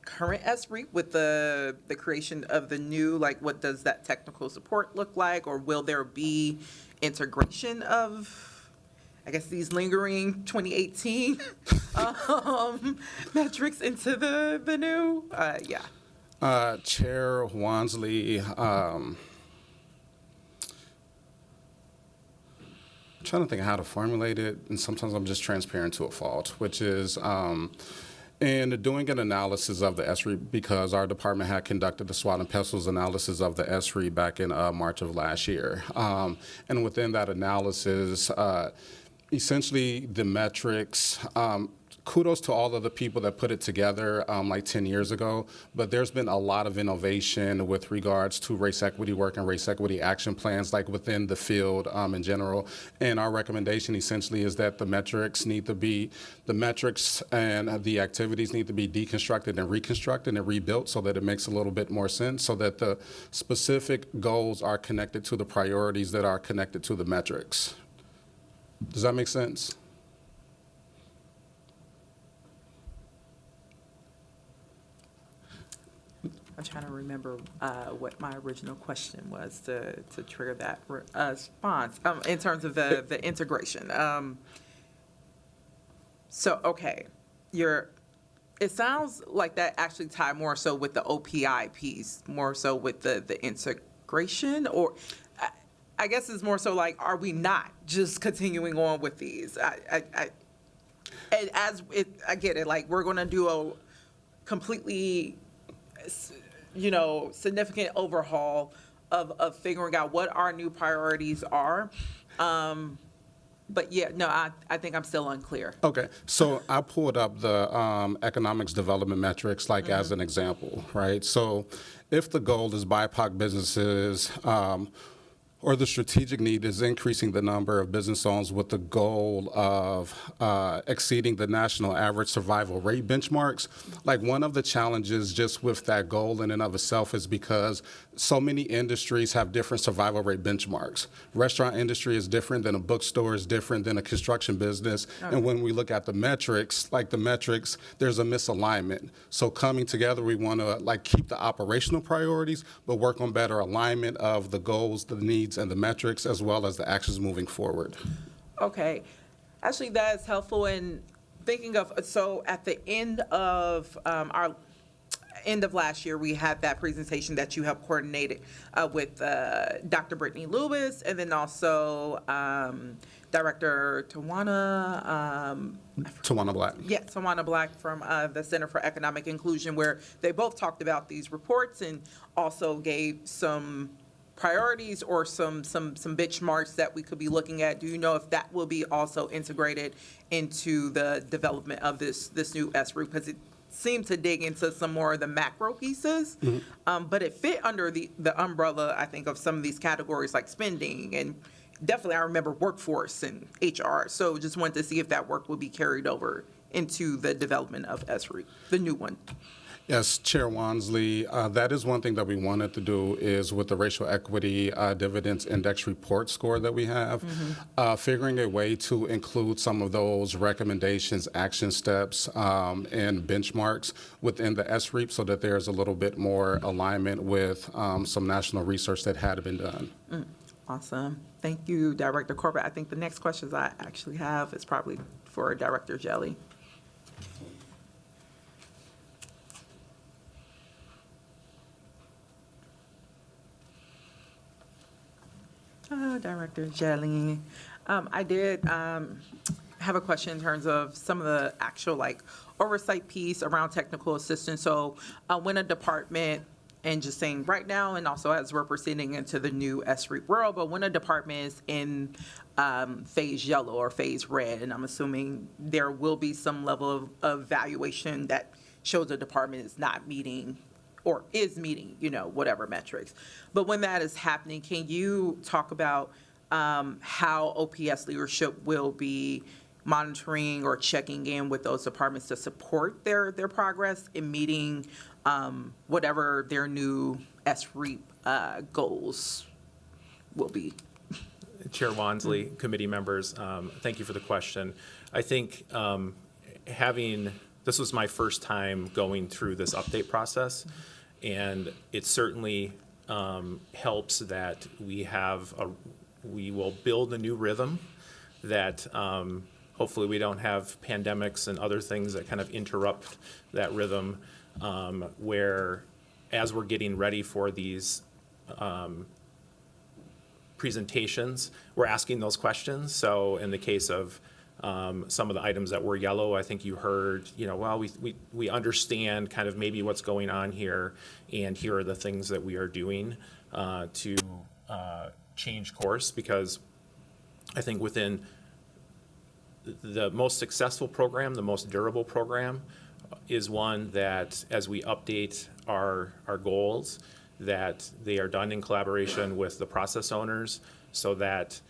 current SREAP with the creation of the new, like what does that technical support look like, or will there be integration of, I guess, these lingering 2018 metrics into the new, Chair Wansley, I'm trying to think of how to formulate it, and sometimes I'm just transparent to a fault, which is in doing an analysis of the SREAP, because our department had conducted the SWOT and PESTLES analysis of the SREAP back in March of last year. And within that analysis, essentially the metrics, kudos to all of the people that put it together like 10 years ago, but there's been a lot of innovation with regards to race equity work and race equity action plans like within the field in general. And our recommendation essentially is that the metrics and the activities need to be deconstructed and reconstructed and rebuilt so that it makes a little bit more sense, so that the specific goals are connected to the priorities that are connected to the metrics. Does that make sense? I'm trying to remember what my original question was to trigger that response in terms of the integration. So, okay, it sounds like that actually tied more so with the OPI piece, more so with the integration, or I guess it's more so like, are we not just continuing on with these? I get it, like we're gonna do a completely significant overhaul of figuring out what our new priorities are. But yeah, no, I think I'm still unclear. Okay, so I pulled up the economics development metrics, like as an example, right? So if the goal is BIPOC businesses, or the strategic need is increasing the number of business owners with the goal of exceeding the national average survival rate benchmarks. Like, one of the challenges just with that goal in and of itself is because so many industries have different survival rate benchmarks. Restaurant industry is different than a bookstore, is different than a construction business. And when we look at the metrics, there's a misalignment. So coming together, we want to keep the operational priorities, but work on better alignment of the goals, the needs, and the metrics, as well as the actions moving forward. Okay. Actually, that is helpful in thinking of, so at the end of our end of last year, we had that presentation that you helped coordinate with Dr. Brittany Lewis, and then also Director Tawana. Tawana Black. Yeah, Tawana Black from the Center for Economic Inclusion, where they both talked about these reports and also gave some priorities or some benchmarks that we could be looking at. Do you know if that will be also integrated into the development of this new SROOP? Because it seemed to dig into some more of the macro pieces, but it fit under the umbrella, I think, of some of these categories like spending, and definitely I remember workforce and HR. So just wanted to see if that work will be carried over into the development of SROOP, the new one. Yes, Chair Wansley, that is one thing that we wanted to do is with the racial equity dividends index report score that we have, figuring a way to include some of those recommendations, action steps, and benchmarks within the SREAP so that there's a little bit more alignment with some national research that had been done. Awesome. Thank you, Director Corbett. I think the next questions I actually have is probably for Director Jelly. Director Jelly. I did have a question in terms of some of the actual oversight piece around technical assistance. So when a department, and just saying right now, and also as we're proceeding into the new SREAP world, but when a department is in phase yellow or phase red, and I'm assuming there will be some level of evaluation that shows a department is not meeting or is meeting, whatever metrics. But when that is happening, can you talk about how OPS leadership will be monitoring or checking in with those departments to support their progress in meeting whatever their new SREAP goals will be? Chair Wansley, committee members, thank you for the question. I think this was my first time going through this update process, and it certainly helps that we will build a new rhythm that hopefully we don't have pandemics and other things that kind of interrupt that rhythm, where as we're getting ready for these presentations, we're asking those questions. So in the case of some of the items that were yellow, I think you heard, well, we understand kind of maybe what's going on here, and here are the things that we are doing to change course, because I think within the most successful program, the most durable program, is one that as we update our goals, that they are done in collaboration with the process owners, so that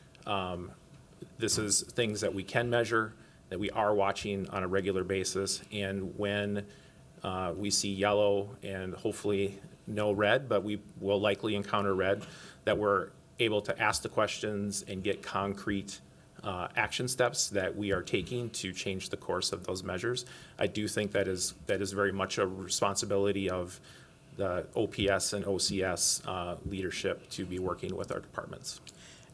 this is things that we can measure, that we are watching on a regular basis. And when we see yellow and hopefully no red, but we will likely encounter red, that we're able to ask the questions and get concrete action steps that we are taking to change the course of those measures. I do think that is very much a responsibility of the OPS and OCS leadership to be working with our departments.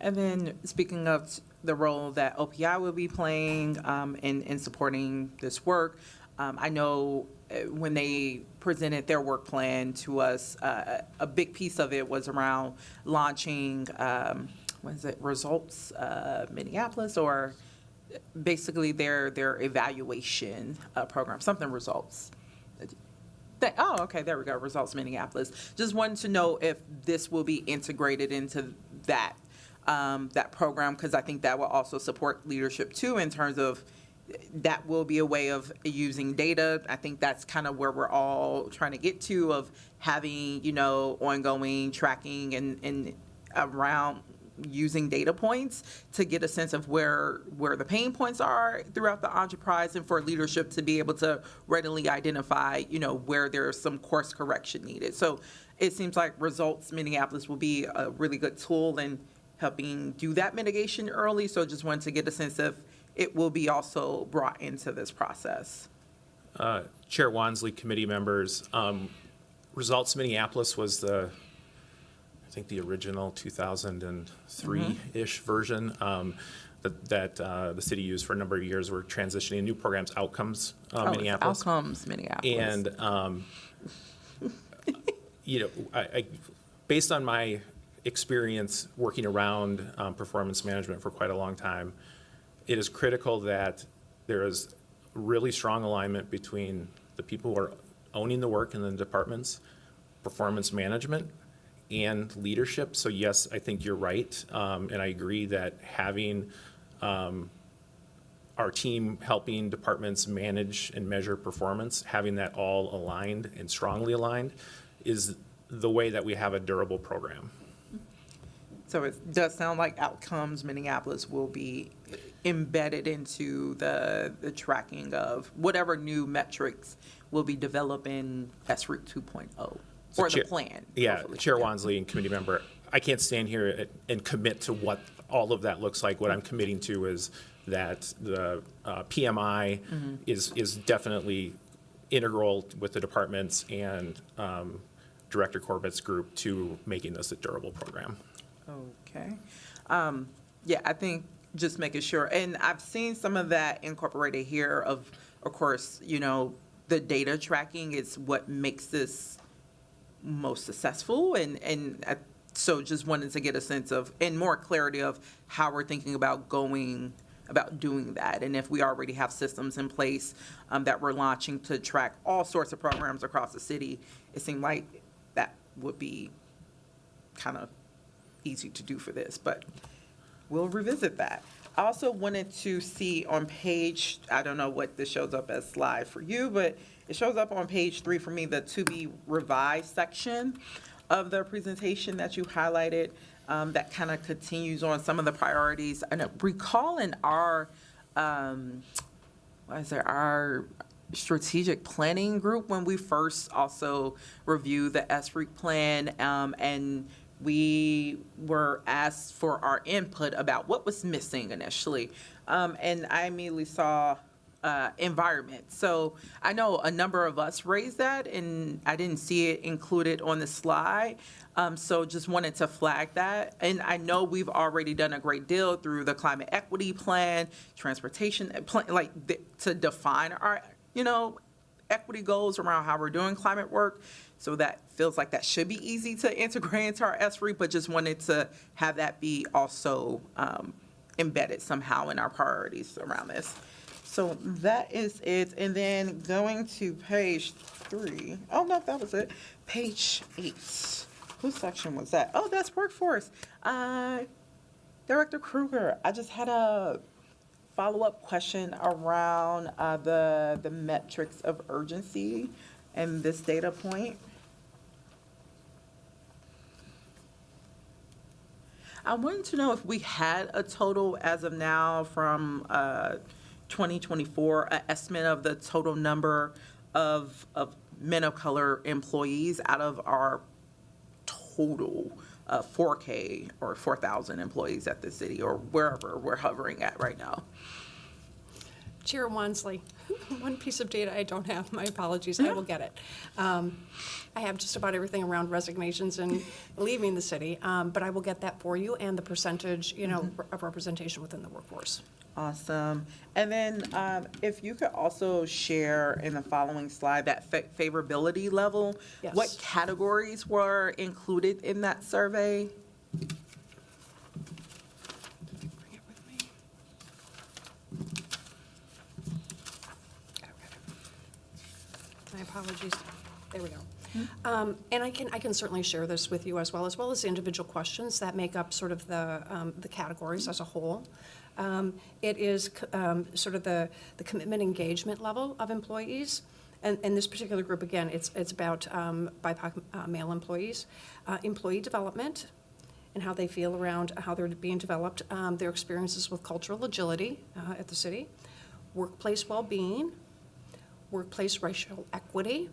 And then speaking of the role that OPI will be playing in supporting this work, I know when they presented their work plan to us, a big piece of it was around launching, Results Minneapolis, or basically their evaluation program, something Results. Oh, okay, there we go, Results Minneapolis. Just wanted to know if this will be integrated into that that program, because I think that will also support leadership too, in terms of that will be a way of using data. I think that's kind of where we're all trying to get to, of having, ongoing tracking and around using data points to get a sense of where the pain points are throughout the enterprise, and for leadership to be able to readily identify, where there's some course correction needed. So it seems like Results Minneapolis will be a really good tool in helping do that mitigation early. So just wanted to get a sense of it will be also brought into this process. Chair Wansley, committee members, Results Minneapolis was I think the original 2003-ish version that the city used for a number of years. We're transitioning new programs, Outcomes Minneapolis. Outcomes Minneapolis. And, I based on my experience working around performance management for quite a long time, it is critical that there is really strong alignment between the people who are owning the work in the departments, performance management, and leadership. So yes, I think you're right, and I agree that having our team helping departments manage and measure performance, having that all aligned and strongly aligned, is the way that we have a durable program. So it does sound like Outcomes Minneapolis will be embedded into the tracking of whatever new metrics will be developed in SREAP 2.0, or the plan. Yeah, hopefully. Chair Wansley and committee member, I can't stand here and commit to what all of that looks like. What I'm committing to is that the PMI is definitely integral with the departments and Director Corbett's group to making this a durable program. Okay. Yeah, I think just making sure, and I've seen some of that incorporated here of course, the data tracking is what makes this most successful, and so just wanted to get a sense of, and more clarity of how we're thinking about doing that, and if we already have systems in place that we're launching to track all sorts of programs across the city, it seemed like that would be kind of easy to do for this, but we'll revisit that. I also wanted to see on page, I don't know what this shows up as slide for you, but it shows up on page 3 for me, the to be revised section of the presentation that you highlighted, that kind of continues on some of the priorities. And recall in our, our strategic planning group, when we first also reviewed the SREAP plan, and we were asked for our input about what was missing initially. And I immediately saw environment. So I know a number of us raised that, and I didn't see it included on the slide. So just wanted to flag that. And I know we've already done a great deal through the climate equity plan, transportation plan, to define our, equity goals around how we're doing climate work. So that feels like that should be easy to integrate into our SREAP, but just wanted to have that be also embedded somehow in our priorities around this. So that is it. And then going to page 3. Oh, no, that was it. Page 8. Whose section was that? Oh, that's workforce. Director Kruger, I just had a follow-up question around the metrics of urgency and this data point. I wanted to know if we had a total as of now from 2024, an estimate of the total number of men of color employees out of our total 4K or 4,000 employees at the city, or wherever we're hovering at right now. Chair Wansley, one piece of data I don't have, my apologies, I will get it. I have just about everything around resignations and leaving the city, but I will get that for you, and the percentage, of representation within the workforce. Awesome. And then if you could also share in the following slide that favorability level. Yes. What categories were included in that survey? Bring it with me. Okay. My apologies. There we go. And I can certainly share this with you as well as the individual questions that make up sort of the categories as a whole. It is sort of the commitment engagement level of employees. And this particular group, again, it's about BIPOC male employees, employee development, and how they feel around how they're being developed, their experiences with cultural agility at the city, workplace well-being, workplace racial equity.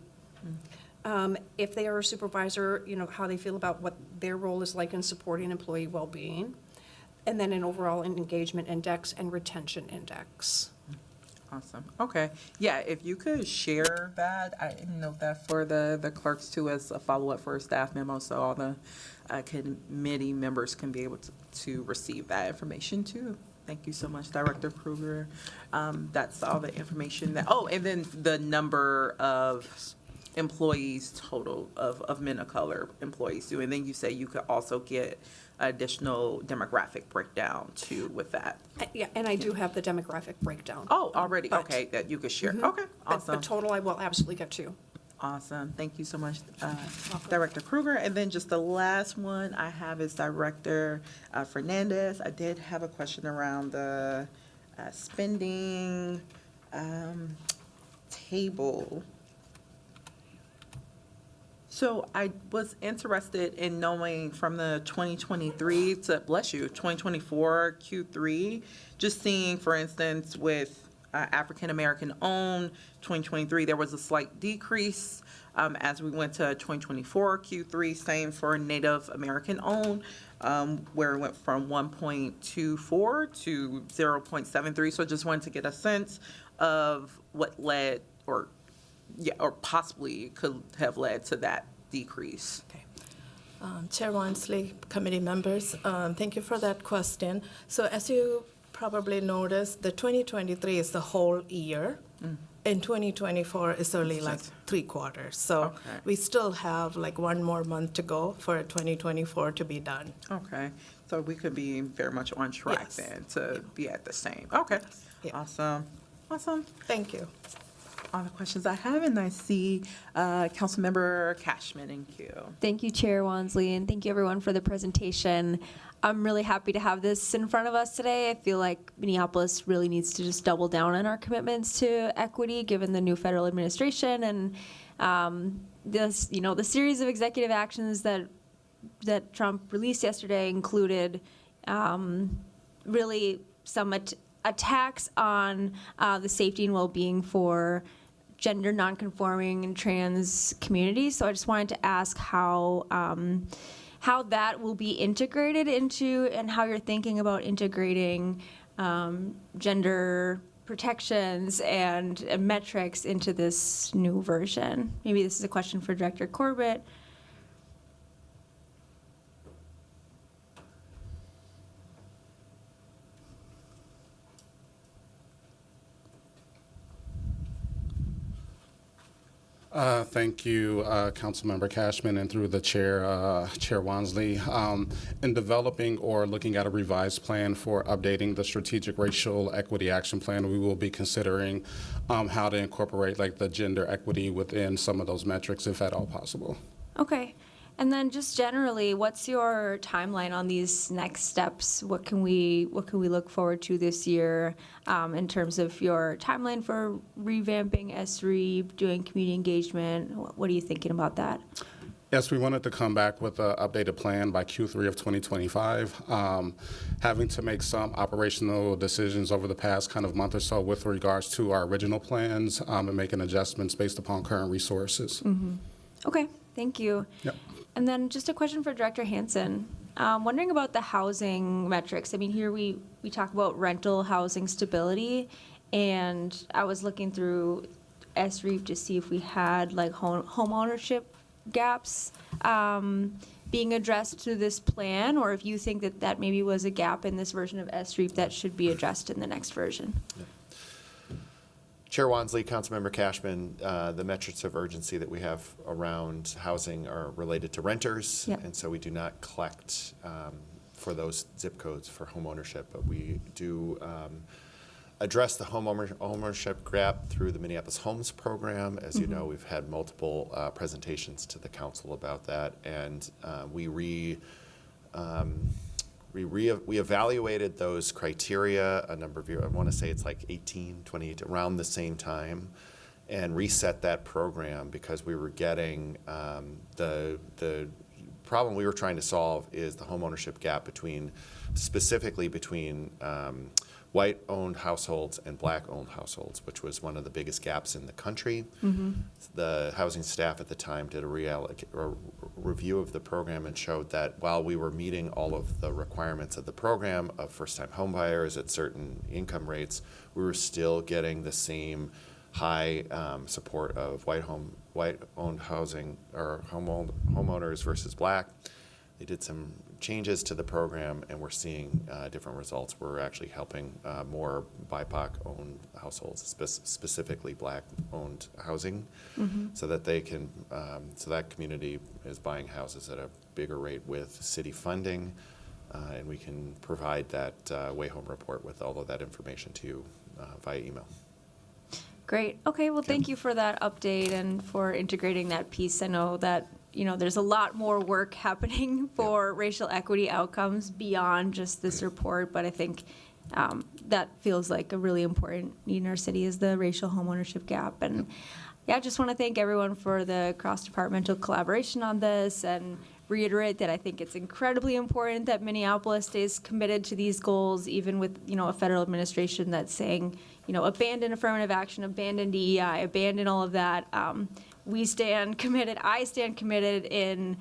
If they are a supervisor, how they feel about what their role is like in supporting employee well-being, and then an overall engagement index and retention index. Awesome. Okay. Yeah, if you could share that, I note that for the clerks too as a follow-up for a staff memo, so all the committee members can be able to receive that information too. Thank you so much, Director Kruger. That's all the information and then the number of employees total of men of color employees too. And then you say you could also get additional demographic breakdown too with that. Yeah, and I do have the demographic breakdown. Oh, already, But- okay, that you could share. Okay, awesome. But total, I will absolutely get to you. Awesome. Thank you so much, Director Kruger. And then just the last one I have is Director Fernandez. I did have a question around the spending table. So I was interested in knowing from the 2023 to, bless you, 2024 Q3, just seeing, for instance, with African-American owned, 2023, there was a slight decrease. As we went to 2024 Q3, same for Native American owned, where it went from 1.24 to 0.73. So I just wanted to get a sense of what led or possibly could have led to that decrease. Okay. Chair Wansley, committee members, thank you for that question. So as you probably noticed, the 2023 is the whole year. And 2024 is only like 3 quarters. So Okay. we still have like 1 more month to go for 2024 to be done. Okay, so we could be very much on track Yes. then to be at the same. Okay, Yeah. awesome, awesome. Thank you. All the questions I have, and I see Councilmember Cashman in queue. Thank you, Chair Wansley, and thank you everyone for the presentation. I'm really happy to have this in front of us today. I feel like Minneapolis really needs to just double down on our commitments to equity, given the new federal administration and the series of executive actions that Trump released yesterday included really some attacks on the safety and well-being for gender nonconforming and trans communities. So I just wanted to ask how that will be integrated into, and how you're thinking about integrating gender protections and metrics into this new version. Maybe this is a question for Director Corbett. Thank you, Councilmember Cashman, and through the chair, Chair Wansley. In developing or looking at a revised plan for updating the Strategic Racial Equity Action Plan, we will be considering how to incorporate like the gender equity within some of those metrics, if at all possible. Okay. And then just generally, what's your timeline on these next steps? What can we look forward to this year in terms of your timeline for revamping SREEB, doing community engagement? What are you thinking about that? Yes, we wanted to come back with an updated plan by Q3 of 2025. Having to make some operational decisions over the past kind of month or so with regards to our original plans and making adjustments based upon current resources. Mm-hmm. Okay, thank you. Yep. And then just a question for Director Hansen. Wondering about the housing metrics. I mean, here we talk about rental housing stability, and I was looking through SREEF to see if we had like home ownership gaps being addressed through this plan, or if you think that maybe was a gap in this version of SREEF that should be addressed in the next version. Yeah. Chair Wansley, Councilmember Cashman, the metrics of urgency that we have around housing are related to renters, Yep. and so we do not collect for those zip codes for home ownership, but we do address the ownership gap through the Minneapolis Homes Program. As you know, we've had multiple presentations to the council about that, and we evaluated those criteria a number of years. I want to say it's like 2018, around the same time, and reset that program because we were getting the problem we were trying to solve is the homeownership gap specifically between white-owned households and black-owned households, which was one of the biggest gaps in the country. The housing staff at the time did a review of the program and showed that while we were meeting all of the requirements of the program of first-time homebuyers at certain income rates, we were still getting the same high support of white-owned housing or homeowners versus black. They did some changes to the program, and we're seeing different results. We're actually helping more BIPOC-owned households, specifically black-owned housing, so that they can, so that community is buying houses at a bigger rate with city funding, and we can provide that Way Home report with all of that information to you via email. Great. Okay, well, thank you for that update and for integrating that piece. I know that, there's a lot more work happening for racial equity outcomes beyond just this report, but I think that feels like a really important need in our city is the racial homeownership gap. And yeah, I just want to thank everyone for the cross-departmental collaboration on this and reiterate that I think it's incredibly important that Minneapolis stays committed to these goals, even with, a federal administration that's saying, abandon affirmative action, abandon DEI, abandon all of that. We stand committed. I stand committed in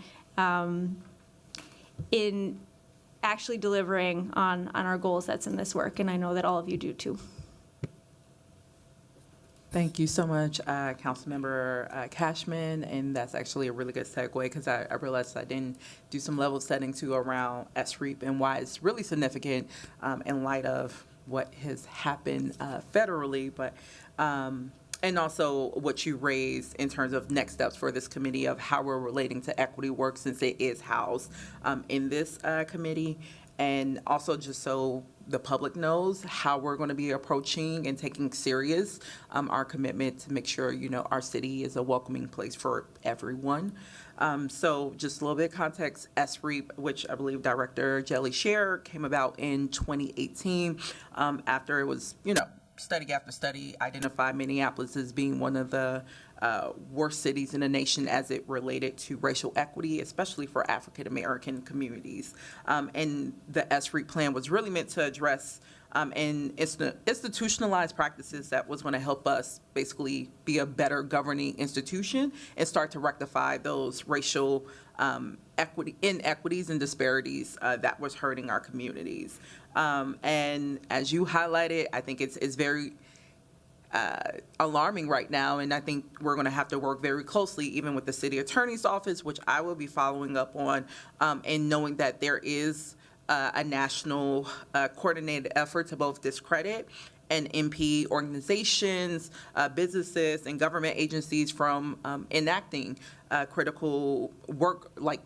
actually delivering on our goals that's in this work, and I know that all of you do too. Thank you so much, Councilmember Cashman, and that's actually a really good segue because I realized I didn't do some level setting too around SREAP and why it's really significant in light of what has happened federally, but and also what you raised in terms of next steps for this committee of how we're relating to equity work since it is housed in this committee. And also just so the public knows how we're going to be approaching and taking serious our commitment to make sure, our city is a welcoming place for everyone. So just a little bit of context, SREAP, which I believe Director Jelly shared, came about in 2018 after it was, study after study identified Minneapolis as being one of the worst cities in the nation as it related to racial equity, especially for African American communities. And the SREAP plan was really meant to address and institutionalized practices that was going to help us basically be a better governing institution and start to rectify those racial inequities and disparities that was hurting our communities. And as you highlighted, I think it's very alarming right now, and I think we're going to have to work very closely, even with the city attorney's office, which I will be following up on, and knowing that there is a national coordinated effort to both discredit and impede organizations, businesses, and government agencies from enacting critical work like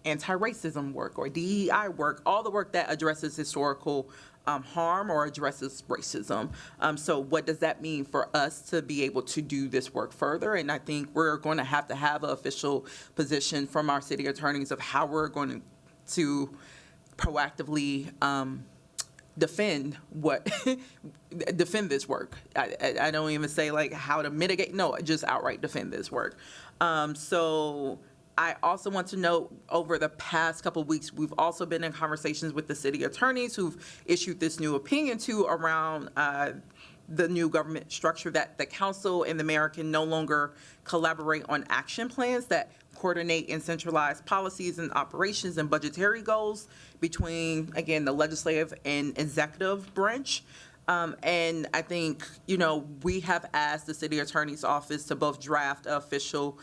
anti-racism work or DEI work, all the work that addresses historical harm or addresses racism. So what does that mean for us to be able to do this work further? And I think we're going to have an official position from our city attorneys of how we're going to proactively defend this work. I don't even say like how to mitigate, no, just outright defend this work. So I also want to note over the past couple of weeks, we've also been in conversations with the city attorneys who've issued this new opinion too around the new government structure that the council and the mayor can no longer collaborate on action plans that coordinate and centralize policies and operations and budgetary goals between, again, the legislative and executive branch. And I think, we have asked the city attorney's office to both draft an official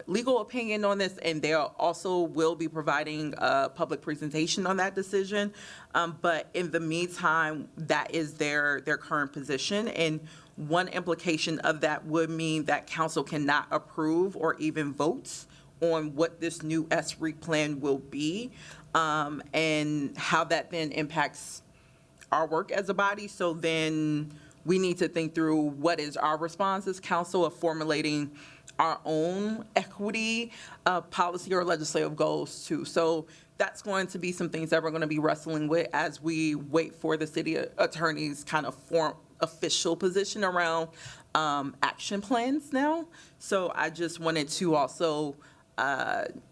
legal opinion on this, and they also will be providing a public presentation on that decision. But in the meantime, that is their current position. And one implication of that would mean that council cannot approve or even vote on what this new SREAP plan will be, and how that then impacts our work as a body. So then we need to think through what is our response as council of formulating our own equity policy or legislative goals too. So that's going to be some things that we're going to be wrestling with as we wait for the city attorney's kind of official position around action plans now. So I just wanted to also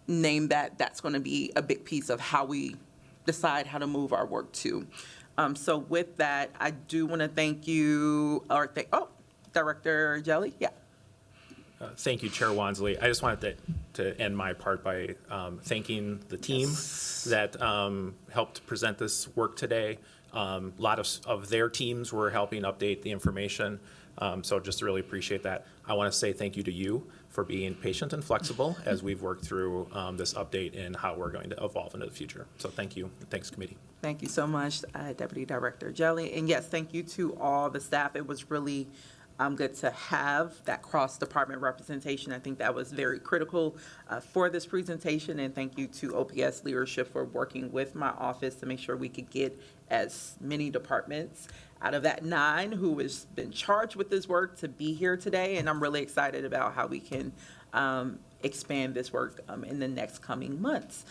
name that that's going to be a big piece of how we decide how to move our work too. So with that, I do want to thank you, Director Jelly, yeah. Thank you, Chair Wansley. I just wanted to end my part by thanking the team that helped present this work today. A lot of their teams were helping update the information, so just really appreciate that. I want to say thank you to you for being patient and flexible as we've worked through this update and how we're going to evolve into the future. So thank you. Thanks, committee. Thank you so much, Deputy Director Jelly. And yes, thank you to all the staff. It was really good to have that cross-department representation. I think that was very critical for this presentation. And thank you to OPS leadership for working with my office to make sure we could get as many departments out of that 9 who has been charged with this work to be here today. And I'm really excited about how we can expand this work in the next coming months.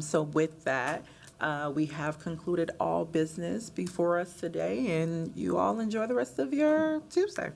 So with that, we have concluded all business before us today, and you all enjoy the rest of your Tuesday.